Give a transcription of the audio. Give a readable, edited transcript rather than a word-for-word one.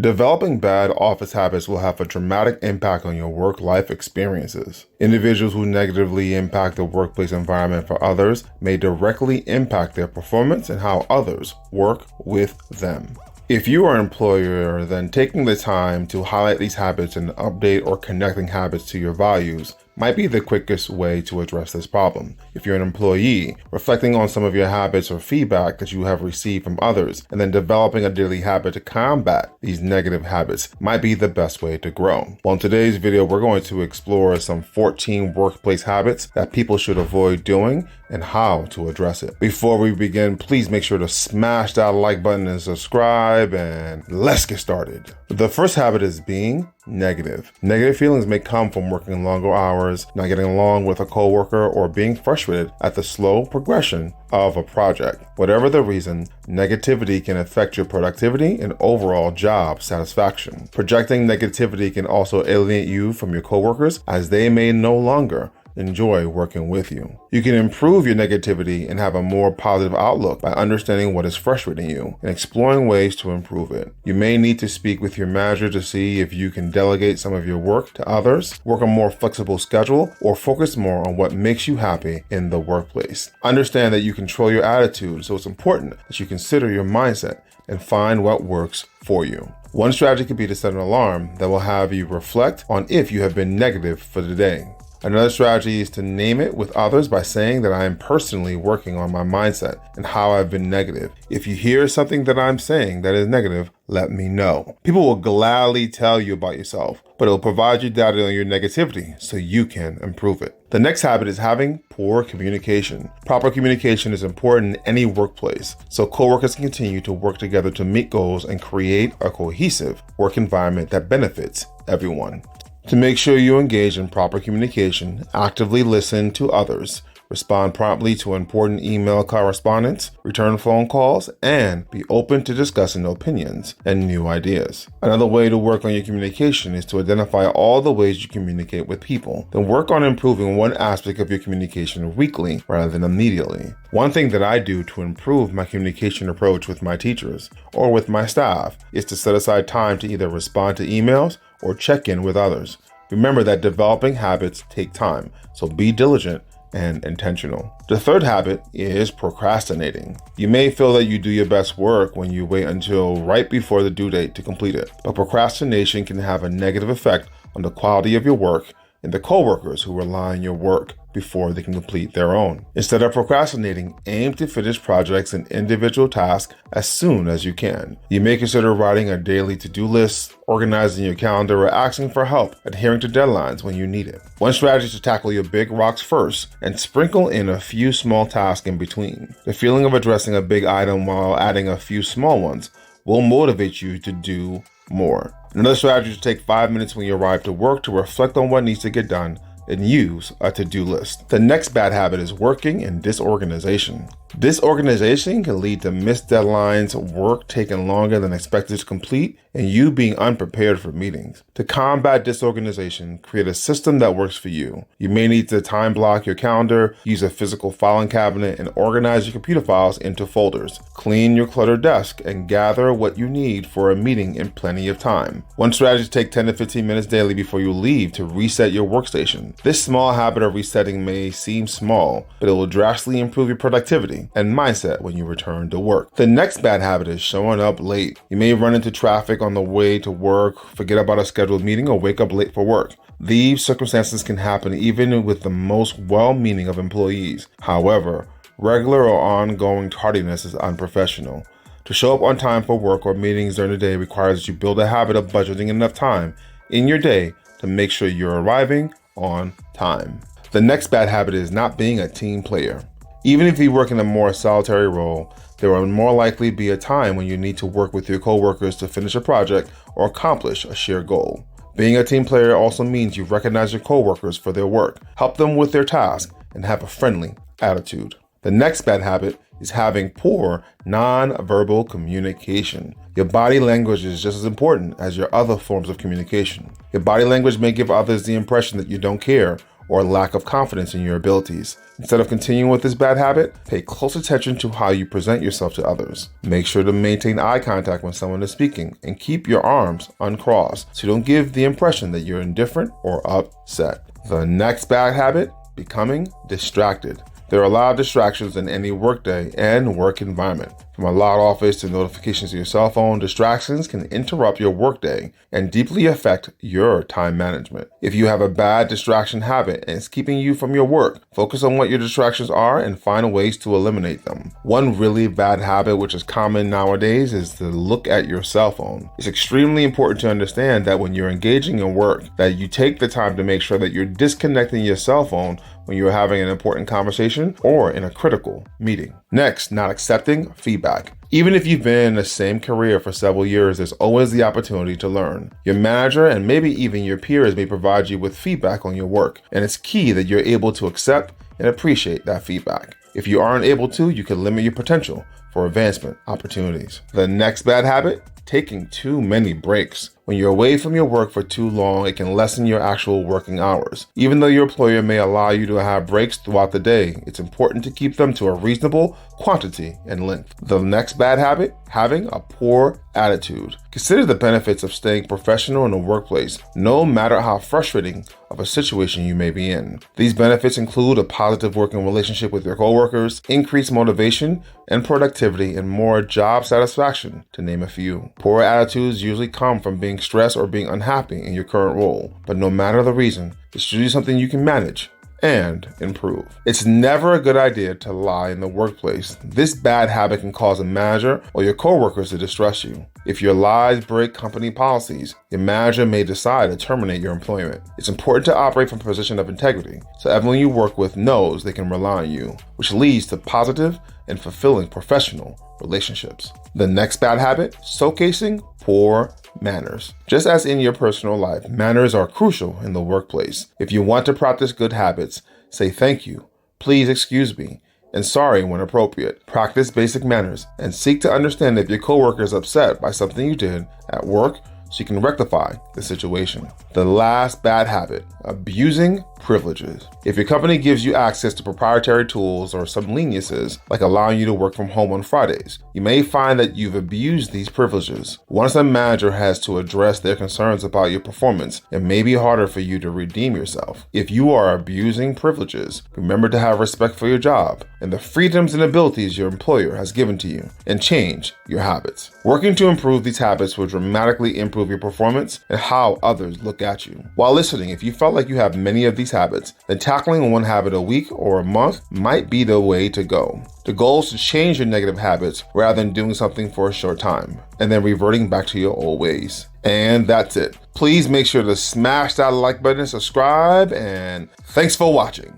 Developing bad office habits will have a dramatic impact on your work-life experiences. Individuals who negatively impact the workplace environment for others may directly impact their performance and how others work with them. If you are an employer, then taking the time to highlight these habits and update or connecting habits to your values might be the quickest way to address this problem. If you're an employee, reflecting on some of your habits or feedback that you have received from others, and then developing a daily habit to combat these negative habits might be the best way to grow. Well, in today's video, we're going to explore some 14 workplace habits that people should avoid doing and how to address it. Before we begin, please make sure to smash that like button and subscribe, and let's get started. The first habit is being negative. Negative feelings may come from working longer hours, not getting along with a coworker, or being frustrated at the slow progression of a project. Whatever the reason, negativity can affect your productivity and overall job satisfaction. Projecting negativity can also alienate you from your coworkers, as they may no longer enjoy working with you. You can improve your negativity and have a more positive outlook by understanding what is frustrating you and exploring ways to improve it. You may need to speak with your manager to see if you can delegate some of your work to others, work a more flexible schedule, or focus more on what makes you happy in the workplace. Understand that you control your attitude, so it's important that you consider your mindset and find what works for you. One strategy could be to set an alarm that will have you reflect on if you have been negative for the day. Another strategy is to name it with others by saying that I am personally working on my mindset and how I've been negative. If you hear something that I'm saying that is negative, let me know. People will gladly tell you about yourself, but it will provide you data on your negativity so you can improve it. The next habit is having poor communication. Proper communication is important in any workplace, so coworkers can continue to work together to meet goals and create a cohesive work environment that benefits everyone. To make sure you engage in proper communication, actively listen to others, respond promptly to important email correspondence, return phone calls, and be open to discussing opinions and new ideas. Another way to work on your communication is to identify all the ways you communicate with people. Then work on improving one aspect of your communication weekly rather than immediately. One thing that I do to improve my communication approach with my teachers or with my staff is to set aside time to either respond to emails or check in with others. Remember that developing habits take time, so be diligent and intentional. The third habit is procrastinating. You may feel that you do your best work when you wait until right before the due date to complete it, but procrastination can have a negative effect on the quality of your work and the coworkers who rely on your work before they can complete their own. Instead of procrastinating, aim to finish projects and individual tasks as soon as you can. You may consider writing a daily to-do list, organizing your calendar, or asking for help adhering to deadlines when you need it. One strategy is to tackle your big rocks first and sprinkle in a few small tasks in between. The feeling of addressing a big item while adding a few small ones will motivate you to do more. Another strategy is to take 5 minutes when you arrive to work to reflect on what needs to get done and use a to-do list. The next bad habit is working in disorganization. Disorganization can lead to missed deadlines, work taking longer than expected to complete, and you being unprepared for meetings. To combat disorganization, create a system that works for you. You may need to time block your calendar, use a physical filing cabinet, and organize your computer files into folders. Clean your cluttered desk and gather what you need for a meeting in plenty of time. One strategy is to take 10 to 15 minutes daily before you leave to reset your workstation. This small habit of resetting may seem small, but it will drastically improve your productivity and mindset when you return to work. The next bad habit is showing up late. You may run into traffic on the way to work, forget about a scheduled meeting, or wake up late for work. These circumstances can happen even with the most well-meaning of employees. However, regular or ongoing tardiness is unprofessional. To show up on time for work or meetings during the day requires that you build a habit of budgeting enough time in your day to make sure you're arriving on time. The next bad habit is not being a team player. Even if you work in a more solitary role, there will more likely be a time when you need to work with your coworkers to finish a project or accomplish a shared goal. Being a team player also means you recognize your coworkers for their work, help them with their tasks, and have a friendly attitude. The next bad habit is having poor non-verbal communication. Your body language is just as important as your other forms of communication. Your body language may give others the impression that you don't care or lack of confidence in your abilities. Instead of continuing with this bad habit, pay close attention to how you present yourself to others. Make sure to maintain eye contact when someone is speaking and keep your arms uncrossed so you don't give the impression that you're indifferent or upset. The next bad habit, becoming distracted. There are a lot of distractions in any workday and work environment. From a loud office to notifications to your cell phone, distractions can interrupt your workday and deeply affect your time management. If you have a bad distraction habit and it's keeping you from your work, focus on what your distractions are and find ways to eliminate them. One really bad habit, which is common nowadays, is to look at your cell phone. It's extremely important to understand that when you're engaging in work, that you take the time to make sure that you're disconnecting your cell phone when you're having an important conversation or in a critical meeting. Next, not accepting feedback. Even if you've been in the same career for several years, there's always the opportunity to learn. Your manager and maybe even your peers may provide you with feedback on your work, and it's key that you're able to accept and appreciate that feedback. If you aren't able to, you can limit your potential for advancement opportunities. The next bad habit, taking too many breaks. When you're away from your work for too long, it can lessen your actual working hours. Even though your employer may allow you to have breaks throughout the day, it's important to keep them to a reasonable quantity and length. The next bad habit, having a poor attitude. Consider the benefits of staying professional in the workplace, no matter how frustrating of a situation you may be in. These benefits include a positive working relationship with your coworkers, increased motivation and productivity, and more job satisfaction, to name a few. Poor attitudes usually come from being stressed or being unhappy in your current role, but no matter the reason, it's usually something you can manage and improve. It's never a good idea to lie in the workplace. This bad habit can cause a manager or your coworkers to distrust you. If your lies break company policies, your manager may decide to terminate your employment. It's important to operate from a position of integrity, so everyone you work with knows they can rely on you, which leads to positive and fulfilling professional relationships. The next bad habit, showcasing poor manners. Just as in your personal life, manners are crucial in the workplace. If you want to practice good habits, say thank you, please excuse me, and sorry when appropriate. Practice basic manners and seek to understand if your coworker is upset by something you did at work so you can rectify the situation. The last bad habit, abusing privileges. If your company gives you access to proprietary tools or some leniencies, like allowing you to work from home on Fridays, you may find that you've abused these privileges. Once a manager has to address their concerns about your performance, it may be harder for you to redeem yourself. If you are abusing privileges, remember to have respect for your job and the freedoms and abilities your employer has given to you, and change your habits. Working to improve these habits will dramatically improve your performance and how others look at you. While listening, if you felt like you have many of these habits, then tackling one habit a week or a month might be the way to go. The goal is to change your negative habits rather than doing something for a short time and then reverting back to your old ways. And that's it. Please make sure to smash that like button and subscribe, and thanks for watching.